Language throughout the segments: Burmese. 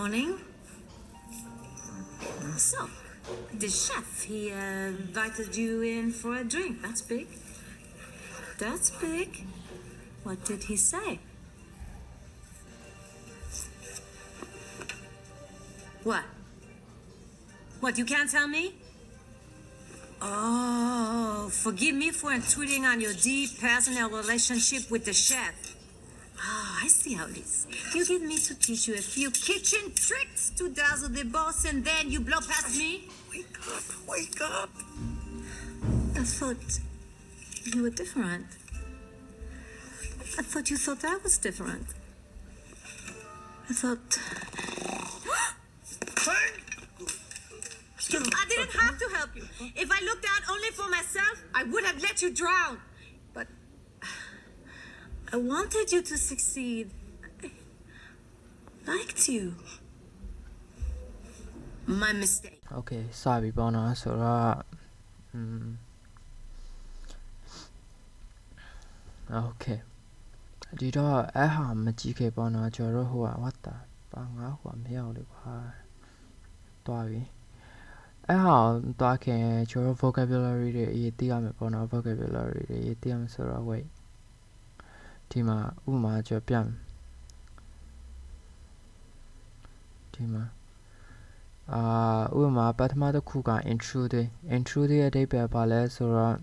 morning. So, the chef, he invited you in for a drink. That's big. That's big. What did he say? What? What, you can't tell me? Oh, forgive me for intruding on your deep personal relationship with the chef. Oh, I see how it is. You get me to teach you a few kitchen tricks to dazzle the boss, and then you blow past me? Wake up. I thought you were different. I thought you thought I was different. I thought... I didn't have to help you. If I looked out only for myself, I would have let you drown. But I wanted you to succeed. I liked you. My mistake. Okay, sorry, Bona. So, okay. ဒီတော့အဲ့ဟာမကြည့်ခဲ့ပေါ့နော်ကျွန်တော်တို့ဟိုက what the ပါငါဟိုကမရောက်လေကွာတွားပြီအဲ့ဟာတွားခင်ကျွန်တော် vocabulary တွေအရေးသိရမယ်ပေါ့နော် vocabulary တွေအရေးသိရမယ်ဆိုတော့ wait ဒီမှာဥပမာကျွန်တော်ပြန်ဒီမှာဥပမာပထမတစ်ခုက intrude ရဲ့အဓိပ္ပာယ်ပါလဲဆိုတော့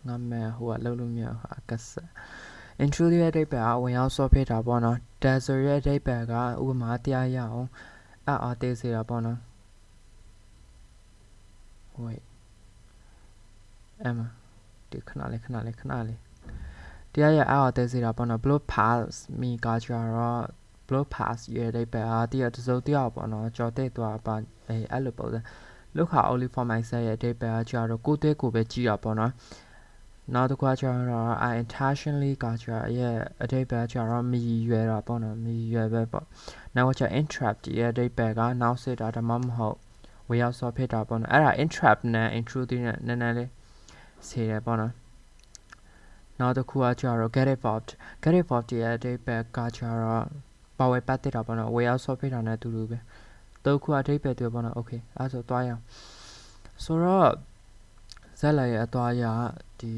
ငါမဲ့ဟိုကလုံးလုံးမြောက်ဟာကဆintrude ရဲ့အဓိပ္ပာယ်ကဝင်ရောက်ဆော့ဖိတာပေါ့နော် dazzle ရဲ့အဓိပ္ပာယ်ကဥပမာတရားရအောင်အားသေးစေတာပေါ့နော် wait အမဒီခဏလေးတရားရအားသေးစေတာပေါ့နော် blow pass me ကကြတော့ blow pass ရဲ့အဓိပ္ပာယ်တရားတစုံတယောက်ပေါ့နော်ကြော်တဲ့သွားပါအဲ့လိုပုံစံ look how only for myself ရဲ့အဓိပ္ပာယ်ကကြတော့ကိုယ်တည်းကိုပဲကြည့်ရပေါ့နော်နောက်တစ်ခါကျတော့ I intentionally ကကြရဲ့အဓိပ္ပာယ်ကျတော့မရည်ရွယ်တာပေါ့နော်မရည်ရွယ်ပဲပေါ့နောက်ကကျ entrap ရဲ့အဓိပ္ပာယ်ကနောက်စစ်တာဒါမှမဟုတ်ဝေရောက်ဆော့ဖြစ်တာပေါ့နော်အဲ့ဒါ entrap နဲ့ intrude နဲ့နည်းနည်းလေးဆေးတယ်ပေါ့နော်နောက်တစ်ခုကကျတော့ get involved ရဲ့အဓိပ္ပာယ်ကကျတော့ပါဝယ်ပတ်တဲ့တာပေါ့နော်ဝေရောက်ဆော့ဖြစ်တာနဲ့အတူတူပဲတုတ်ခုအဓိပ္ပာယ်တွေပေါ့နော် okay အဲ့ဆိုသွားရအောင်ဆိုတော့ဇက်လိုက်ရဲ့အသွားရဒီ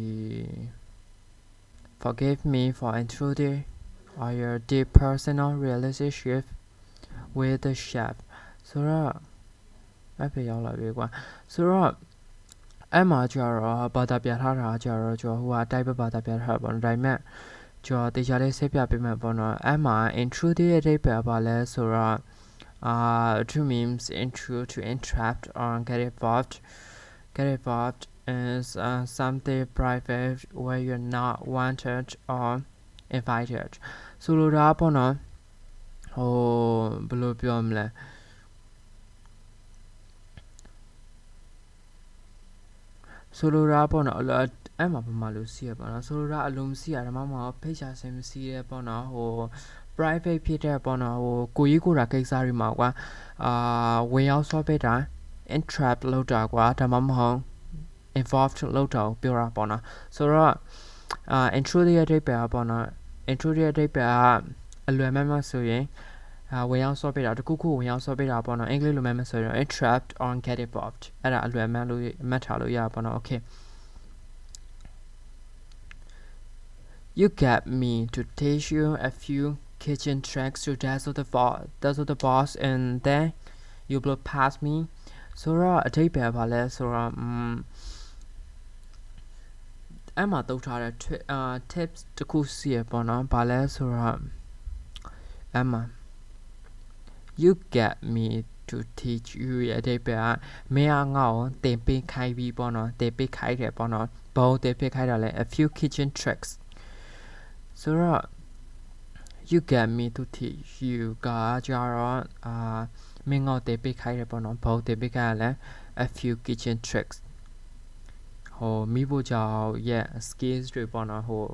forgive me for intruding on your deep personal relationship with the chef ဆိုတော့အဲ့ပဲရောက်လာပြီကွာဆိုတော့အဲ့မှာကျတော့ဘာသာပြထားတာကျတော့ကျွန်တော်ဟိုကတိုက်ပဲဘာသာပြထားတာပေါ့နော်ဒါပေမဲ့ကျွန်တော်တရားလေးဆက်ပြပေးမယ်ပေါ့နော်အဲ့မှာ intrude ရဲ့အဓိပ္ပာယ်ပါလဲဆိုတော့to means intrude to entrap or get involved is something private where you're not wanted or invited ဆိုလိုတာပေါ့နော်ဟိုဘယ်လိုပြောမလဲဆိုလိုတာပေါ့နော်အဲ့မှာဘာမှလို့စီးရပါတော့ဆိုလိုတာအလုံးစီးရဒါမှမဟုတ်ဖိတ်ချဆင်းမစီးရဲပေါ့နော်ဟို private ဖြစ်တဲ့ပေါ့နော်ဟိုကိုကြီးကိုတာကိစ္စတွေမှာကွာဝင်ရောက်ဆော့ပေးတာ entrap လောက်တာကွာဒါမှမဟုတ်involved လောက်တော့ပြောတာပေါ့နော်ဆိုတော့intrude ရဲ့အဓိပ္ပာယ်ပေါ့နော် intrude ရဲ့အဓိပ္ပာယ်အလွယ်မဲ့မှဆိုရင်ဝင်ရောက်ဆော့ပေးတာတခုခုဝင်ရောက်ဆော့ပေးတာပေါ့နော်အင်္ဂလိပ်လိုမဲ့ဆိုရင် entrapped or get involved အဲ့ဒါအလွယ်မဲ့လို့မှတ်ထားလို့ရပါတော့ okay you get me to teach you a few kitchen tricks to dazzle the boss and then you blow past me ဆိုတော့အဓိပ္ပာယ်ပါလဲဆိုတော့အဲ့မှာတုတ်ထားတဲ့ tips တခုစီရပေါ့နော်ဘာလဲဆိုတော့အဲ့မှာ you get me to teach you ရဲ့အဓိပ္ပာယ်မင်းငါ့ကိုသင်ပေးခိုင်းပြီးပေါ့နော်သင်ပေးခိုင်းတယ်ပေါ့နော်ဘောသင်ပေးခိုင်းတာလဲ a few kitchen tricks ဆိုတော့ you get me to teach you ကကြတော့မင်းငါ့ကိုသင်ပေးခိုင်းတယ်ပေါ့နော်ဘောသင်ပေးခိုင်းရလဲ a few kitchen tricks ဟိုမိဖို့ကြောင့်ရဲ့ skills တွေပေါ့နော်ဟို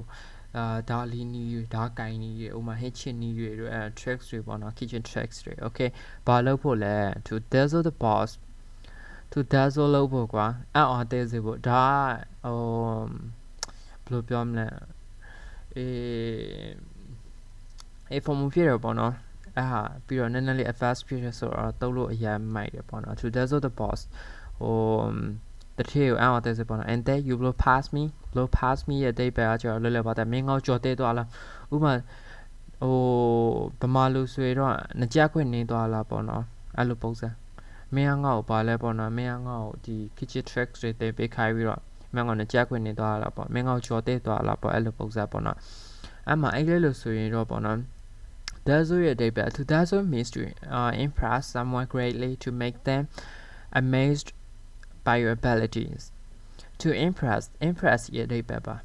ဒါလီနီဒါကိုင်းနီတွေဥမာ hitchin နီတွေတို့ tricks တွေပေါ့နော် kitchen tricks တွေ okay ဘာလုပ်ဖို့လဲ to dazzle the boss to dazzle လုပ်ဖို့ကွာအော်သေးစေဖို့ဒါဟိုဘယ်လိုပြောမလဲform ဖြစ်ရပေါ့နော် အဲ့ဟာပြီးတော့နည်းနည်းလေး advanced ဖြစ်ရဆိုတော့တုံးလို့အရင်မိုက်တယ်ပေါ့နော် to dazzle the boss ဟိုတတိယအောင်တဲ့စပေါ့နော် and then you blow past me ရဲ့တိတ်ပဲအကျော်လွယ်လွယ်ပါတဲ့မင်းငေါကြော်တဲ့သွားလားဥမာဟိုဗမာလူဆွေတော့ငကြက်ခွင့်နေသွားလားပေါ့နော်အဲ့လိုပုံစံမင်းငေါ့ကိုပါလဲပေါ့နော်မင်းငေါ့ကိုဒီ kitchen tricks တွေတင်ပေးခိုင်းပြီးတော့မင်းငေါ့ငကြက်ခွင့်နေသွားလားပေါ့မင်းငေါ့ကြော်တဲ့သွားလားပေါ့အဲ့လိုပုံစံပေါ့နော်အဲ့မှာအဲ့လိုဆိုရင်တော့ပေါ့နော် dazzle ရဲ့တိတ်ပဲ to dazzle means to impress someone greatly to make them amazed by your abilities to impress ရဲ့တိတ်ပဲပါ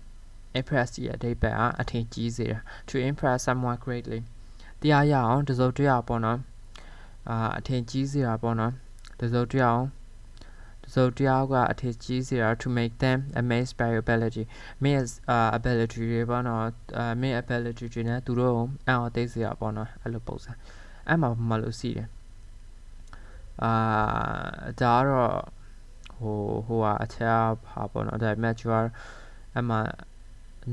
impress ရဲ့အဓိပ္ပာယ်အထင်ကြီးစေတာ to impress someone greatly တရားရအောင်တစုံတရာပေါ့နော်အထင်ကြီးစေတာပေါ့နော်တစုံတရာကအထင်ကြီးစေတာ to make them amazed by your ability မင်း ability တွေပေါ့နော်မင်း ability တွေနဲ့သူတို့အော်သိစေတာပေါ့နော်အဲ့လိုပုံစံအဲ့မှာမလို့စီတယ်ဒါတော့ဟိုအချာပါပေါ့နော်ဒါပေမဲ့ကျွန်တော်အမှ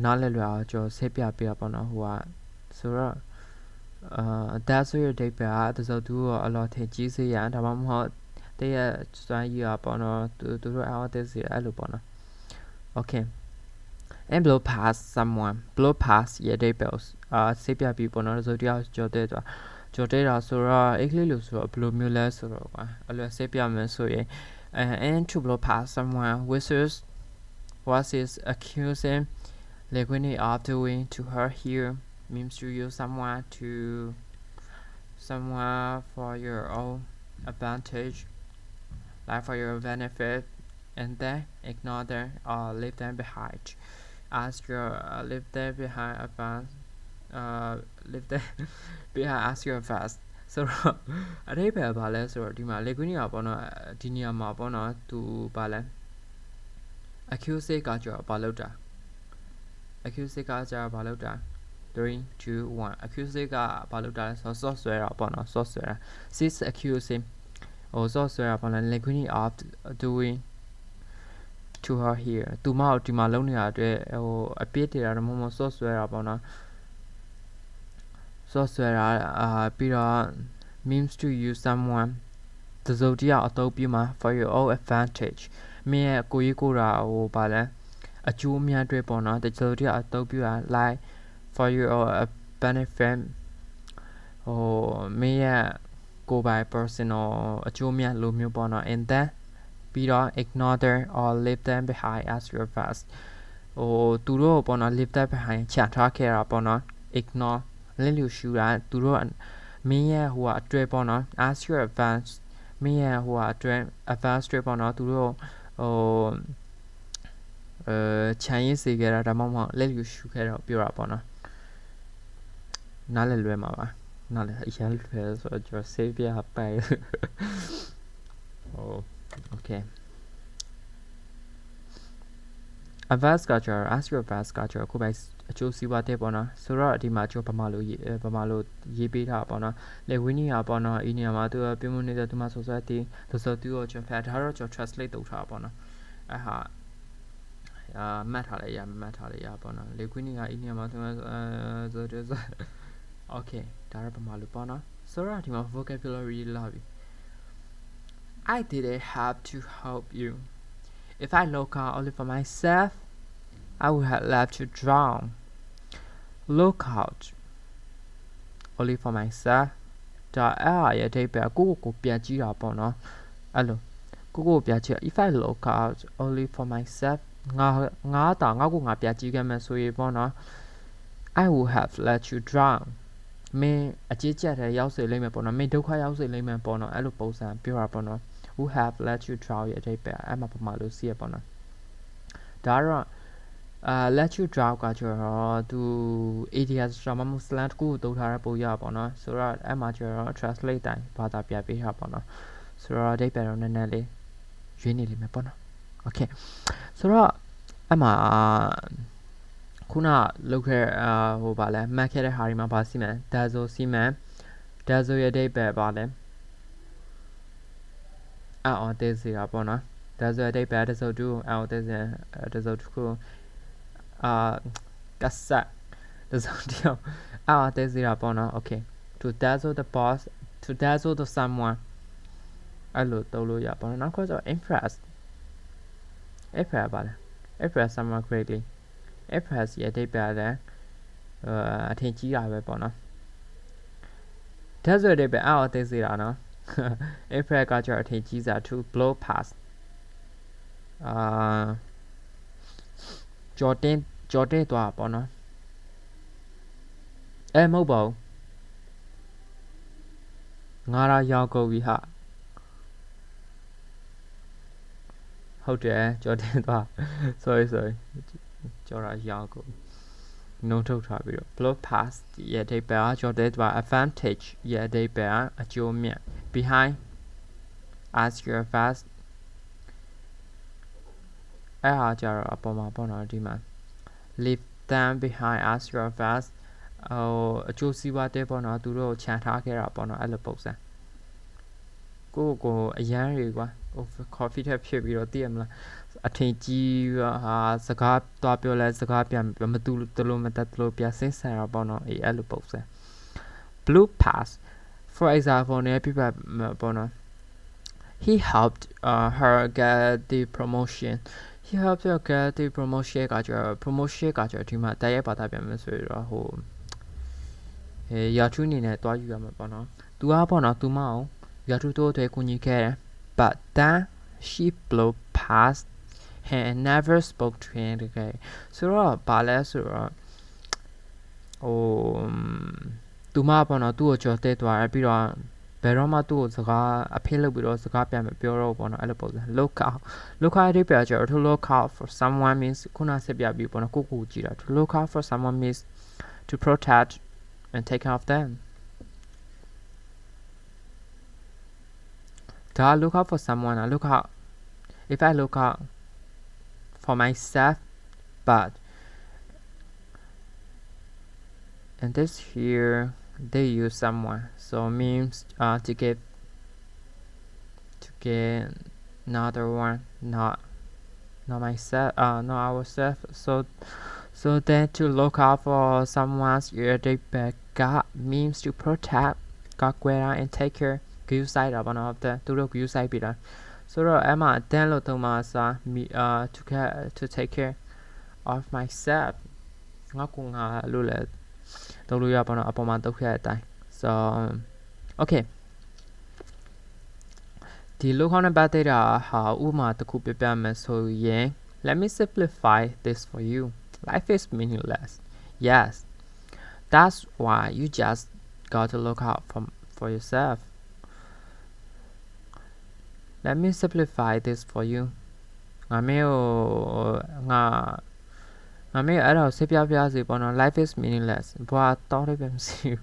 နားလည်လွယ်အောင်ကျွန်တော်ဆက်ပြပေးတာပေါ့နော်ဟိုကဆိုတော့ဒါဆိုရတဲ့ပြာတစုံသူကအလောထင်ကြီးစေရဒါမှမဟုတ်တည့်ရစွမ်းရည်ပေါ့နော်သူတို့အားတဲ့စီအဲ့လိုပေါ့နော် okay and blow past someone blow past ရဲ့တဲ့ပြဆက်ပြပြီးပေါ့နော်တစုံတယောက်ကြော်တဲ့တော့ဆိုတော့အဲ့ကလေးလို့ဆိုတော့ဘယ်လိုမျိုးလဲဆိုတော့ကွာအဲ့လိုဆက်ပြမယ်ဆိုရင်and to blow past someone was is accusing Leguini of doing to her here means to use someone for your own advantage, like for your benefit, and then ignore them or leave them behind. Leave them behind as your fast. So အဓိပ္ပာယ်ဘာလဲဆိုတော့ဒီမှာ Leguini ကပေါ့နော်ဒီနေရာမှာပေါ့နော်သူဘာလဲ accuse ကကြောဘာလုပ်တာaccuse ကကြာဘာလုပ်တာ 3 2 1 accuse ကဘာလုပ်တာလဲဆိုတော့ ဆွဲတာပေါ့နော်ဆွဲတာ sis accusing ဟိုဆွဲတာပေါ့နော် Leguini of doing to her here သူမဒီမှာလုံးနေတာအတွက်ဟိုအပြစ်တရားတော့မဟုတ်ဆွဲတာပေါ့နော်ဆွဲတာပြီးတော့ means to use someone တစုံတရာအသုံးပြုမှာ for your own advantage မင်းရဲ့ကိုကြီးကိုတာဟိုဘာလဲအကျိုးအများတွေပေါ့နော်တချို့တည်းအသုံးပြုတာ like for your benefit ဟိုမင်းရဲ့ကိုယ်ပိုင် personal အကျိုးများလိုမျိုးပေါ့နော် and then ပြီးတော့ ignore them or leave them behind as your fast ဟိုသူတို့ပေါ့နော် leave them behind ချထားခဲ့တာပေါ့နော် ignore လက်လူရှူတာသူတို့မင်းရဲ့ဟိုအတွဲပေါ့နော် as your advance မင်းရဲ့ဟိုအတွဲ advance တွေပေါ့နော်သူတို့ဟိုချမ်းရေးစေခဲ့တာဒါမှမဟုတ်လက်လူရှူခဲ့တော့ပြောတာပေါ့နော်နားလည်လွယ်မှာပါနားလည်အရင်လွယ်ဆိုတော့ကျွန်တော် save ပြပိုင်okay advance ကကျတော့ as your advance ကကျတော့ကိုယ်ပိုင်အကျိုးစီးပွားတဲ့ပေါ့နော်ဆိုတော့ဒီမှာကျွန်တော်ဗမာလိုရေးပေးထားပေါ့နော်လေဝင်းနီယာပေါ့နော်အီနီယာမှာသူပြမှုနေတဲ့သူမဆိုဆိုတဲ့သူဆိုသူကိုကျွန်တော်ဖတ်ထားတော့ကျွန်တော် translate လုပ်ထားပေါ့နော်အဲ့ဟာမှတ်ထားလိုက်ရပေါ့နော်လေကွင်းကအီနီယာမှာဆိုဆို okay ဒါတော့ဗမာလိုပေါ့နော်ဆိုတော့ဒီမှာ vocabulary လာပြီ I didn't have to help you if I look out only for myself I would have left to drown look out only for myself ဒါအဲ့ရတဲ့ပြကိုပြန်ကြည့်တာပေါ့နော်အဲ့လိုကိုပြန်ကြည့် if I look out only for myself ငါပြန်ကြည့်ခဲ့မယ်ဆိုရင်ပေါ့နော် I would have let you drown မင်းအကြည့်ကြတဲ့ရောက်စေလိမ့်မယ်ပေါ့နော်မင်းဒုက္ခရောက်စေလိမ့်မယ်ပေါ့နော်အဲ့လိုပုံစံပြောတာပေါ့နော် would have let you drown ရဲ့အဓိပ္ပာယ်အဲ့မှာပမာလို့စီးရပေါ့နော်ဒါတော့let you drown ကကျတော့သူ ADS ကျွန်တော်မှ slang ကိုသုံးထားတဲ့ပုံရပေါ့နော်ဆိုတော့အဲ့မှာကျတော့ translate တိုင်းဘာသာပြပေးထားပေါ့နော်ဆိုတော့အဓိပ္ပာယ်တော့နည်းနည်းလေးရွေးနေလိမ့်မယ်ပေါ့နော် okay ဆိုတော့အဲ့မှာခုနလောက်ခဲ့ဟိုဗာလဲမှတ်ခဲ့တဲ့ဟာတွေမှာဗာစီမံ dazzle ရဲ့အဓိပ္ပာယ်ဗာလဲအော်တဲ့စီတာပေါ့နော် dazzle ရဲ့အဓိပ္ပာယ်တစုံတူအော်တဲ့စီတစုံတစ်ခုကဆတ်တစုံတယောက်တဲ့စီတာပေါ့နော် okay to dazzle the boss to dazzle the someone အဲ့လိုသုံးလို့ရပါတော့နောက်တစ်ခုကျ impress ပါလေ impress someone greatly impress ရဲ့အဓိပ္ပာယ်လည်းအထင်ကြီးတာပဲပေါ့နော် dazzle တဲ့ပဲအော်သိစေတာနော် impress ကကျအထင်ကြီးစား to blow past ကြော်တင်းသွားပေါ့နော်မဟုတ်ပါဘူးငါရာရောက်ကုန်ပြီဟာဟုတ်တယ်ကြော်တင်းသွား sorry ကြော်ရာရောက်ကုန်နှုံထုတ်ထားပြီးတော့ blow past ရဲ့အဓိပ္ပာယ်ကြော်တင်းသွား advantage ရဲ့အဓိပ္ပာယ်အကျိုးမြတ် behind as your fast အဲ့ဟာကြတော့အပေါ်မှာပေါ့နော်ဒီမှာ leave them behind as your fast အကျိုးစီးပွားတဲ့ပေါ့နော်သူတို့ခြံထားခဲ့တာပေါ့နော်အဲ့လိုပုံစံကိုအရန်တွေကွာ coffee ထက်ဖြစ်ပြီးတော့သိရမလားအထင်ကြီးဟာစကားသွားပြောလဲစကားပြန်မတူတလို့မတတ်တလို့ပြန်စင်းဆန်တာပေါ့နော်အဲ့လိုပုံစံ blue pass for example နဲ့ပြပပေါ့နော်he helped her get the promotion he helped her get the promotion ကကျ promotion ကကျဒီမှာတရက်ပါတာပြန်မယ်ဆိုတော့ဟိုရာထူးအနေနဲ့တွားယူရမှာပေါ့နော်သူကပေါ့နော်သူမအောင်ရာထူးတို့တွေကူညီခဲ့တယ် but then she blew past him and never spoke to him again ဆိုတော့ဘာလဲဆိုတော့ဟိုသူမပေါ့နော်သူ့ကိုကြော်တဲ့သွားပြီးတော့ဘယ်တော့မှသူ့ကိုစကားအဖေးလုပ်ပြီးတော့စကားပြန်မပြောတော့ပေါ့နော်အဲ့လိုပုံစံ look out အဓိပ္ပာယ်ကျတော့ to look out for someone means ခုနဆက်ပြပြီးပေါ့နော်ကိုကြည့်တာ to look out for someone means to protect and take care of them ဒါ look out for someone look out if I look out for myself but and this here they use someone so means to get another one not myself not ourselves so then to look out for someone's God means to protect ကာကွယ်တာ and take care ဂရုစိုက်တာပေါ့နော်တဲ့သူတို့ဂရုစိုက်ပြီးတာဆိုတော့အဲ့မှာ then လို့သုံးမှာစာ to take care of myself ငါလို့လဲလုပ်လို့ရပါတော့အပေါ်မှာတုတ်ခဲ့တဲ့အတိုင်း so okay ဒီလိုခေါင်းနဲ့ပတ်သက်တာဟာဥပမာတစ်ခုပြပြမယ်ဆိုရင် let me simplify this for you life is meaningless yes that's why you just got to look out for yourself let me simplify this for you ငါမေအဲ့တော့စစ်ပြစီပေါ့နော် life is meaningless ဘာတော့လည်းပဲမရှိဘူး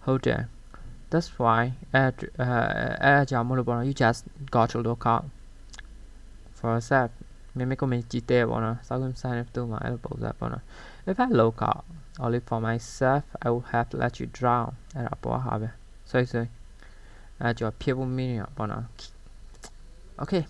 ဟုတ်တယ် that's why အဲ့ကြောင့်မလို့ပေါ့နော် you just got to look out for yourself မေကိုမကြည့်တဲ့ပေါ့နော်စောက်ဆိုင်တဲ့တူမှာအဲ့လိုပုံစံပေါ့နော် if I look out only for myself I would have to let you drown အဲ့ဒါပေါ်ဟာပဲဆိုအဲ့ကြောင့်ဖြစ်ဖို့ meaning ပေါ့နော် okay